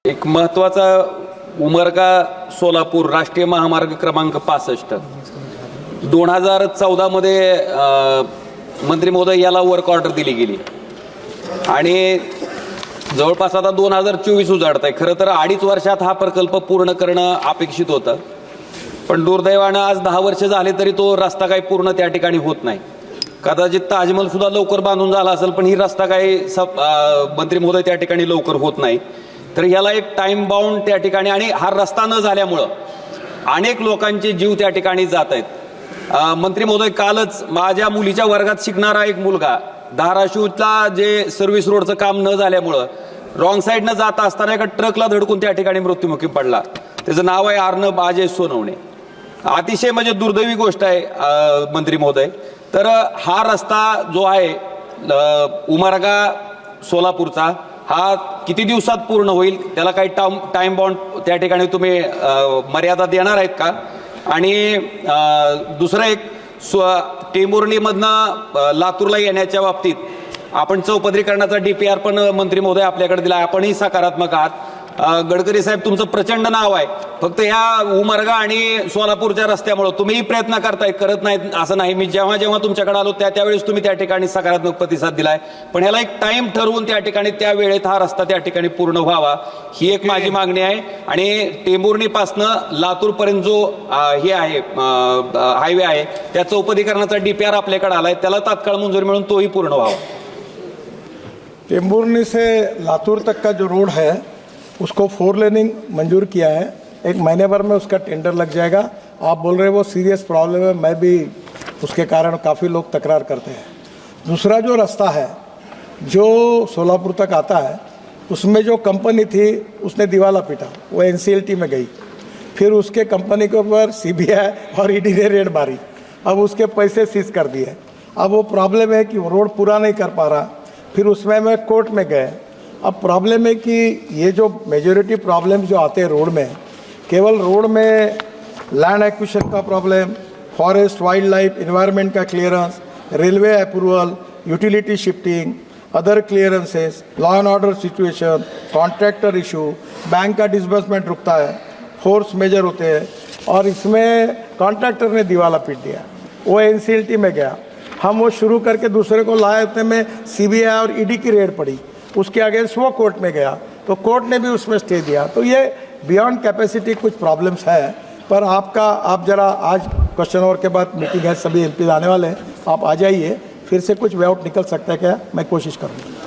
एक महत्त्वाचा उमरगा सोलापूर राष्ट्रीय महामार्ग क्रमांक 65 2014 मध्ये मंत्री महोदय याला वर्क ऑर्डर दिली गेली आणि जवळपास आता 2024 उजाडत आहे. खरं तर 2.5 वर्षात हा प्रकल्प पूर्ण करणं अपेक्षित होतं, पण दुर्दैवानं आज 10 वर्ष झाले तरी तो रस्ता काही पूर्ण त्या ठिकाणी होत नाही. कदाचित ताजमहल सुद्धा लवकर बांधून झाला असेल, पण ही रस्ता काही मंत्री महोदय त्या ठिकाणी लवकर होत नाही. तर याला एक टाइम बाउंड त्या ठिकाणी, आणि हा रस्ता न झाल्यामुळं अनेक लोकांचे जीव त्या ठिकाणी जात आहेत. मंत्री महोदय, कालच माझ्या मुलीच्या वर्गात शिकणारा एक मुलगा धाराशिवला जे सर्व्हिस रोडचं काम न झाल्यामुळं रॉंग साईडनं जात असताना एका ट्रकला धडकून त्या ठिकाणी मृत्युमुखी पडला. त्याचं नाव आहे अर्णब अजय सोनवणे. अतिशय म्हणजे दुर्दैवी गोष्ट आहे मंत्री महोदय. तर हा रस्ता जो आहे उमरगा सोलापूरचा, हा किती दिवसात पूर्ण होईल? त्याला काही टाइम बाउंड त्या ठिकाणी तुम्ही मर्यादा देणार आहेत का? आणि दुसरं एक टेंभुर्णीमधनं लातूरला येण्याच्या बाबतीत आपण चौपदरीकरणाचा DPR पण मंत्री महोदय आपल्याकडे दिला. आपणही सकारात्मक आहात. गडकरी साहेब, तुमचं प्रचंड नाव आहे. फक्त ह्या उमरगा आणि सोलापूरच्या रस्त्यामुळे तुम्हीही प्रयत्न करताय, करत नाहीत असं नाही. मी जेव्हा जेव्हा तुमच्याकडे आलो त्यावेळेस तुम्ही त्या ठिकाणी सकारात्मक प्रतिसाद दिलाय, पण ह्याला एक टाइम ठरवून त्या ठिकाणी त्या वेळेत हा रस्ता त्या ठिकाणी पूर्ण व्हावा, ही एक माझी मागणी आहे. आणि टेंभुर्णीपासनं लातूरपर्यंत जो हे आहे हायवे आहे, त्या चौपदरीकरणाचा DPR आपल्याकडे आलाय, त्याला तात्काळ मंजुरी मिळून तोही पूर्ण व्हावा. टेंभुर्णी से लातूर तक का जो रोड है उसको 4 लेनिंग मंजूर किया है. 1 महीने भर में उसका टेंडर लग जाएगा. आप बोल रहे हैं वो सीरियस प्रॉब्लम है, मैं भी उसके कारण काफ़ी लोग तकरार करते हैं. दूसरा जो रास्ता है जो सोलापुर तक आता है, उसमें जो कंपनी थी उसने दिवाला पीटा, वो NCLT में गई. फिर उसके कंपनी के ऊपर CBI और ED ने रेड मारी. अब उसके पैसे सीज कर दिए. अब वो प्रॉब्लम है कि वो रोड पूरा नहीं कर पा रहा. फिर उसमें मैं कोर्ट में गए. अब प्रॉब्लम है कि ये जो मेजॉरिटी प्रॉब्लम जो आते हैं रोड में, केवल रोड में लैंड एक्विजिशन का problem, forest wild life environment का clearance, railway approval, utility shifting, other clearances, law and order situation, contractor issue, bank का डिसबर्समेंट रुकता है, फोर्स मेजर होते हैं. और इसमें कॉन्ट्रैक्टर ने दिवाला पीट दिया, वो NCLT में गया. हम वो शुरू करके दूसरे को लाए, उतने में CBI और ED की रेड पड़ी. उसके अगेंस्ट वो कोर्ट में गया तो कोर्ट ने भी उसमें स्टे दिया. तो ये बियॉन्ड कैपेसिटी कुछ प्रॉब्लम्स है. पर आप जरा आज क्वेश्चन आवर के बाद मीटिंग है, सभी MP आने वाले हैं, आप आ जाइए, फिर से कुछ वे आउट निकल सकता है क्या, मैं कोशिश करूँगा.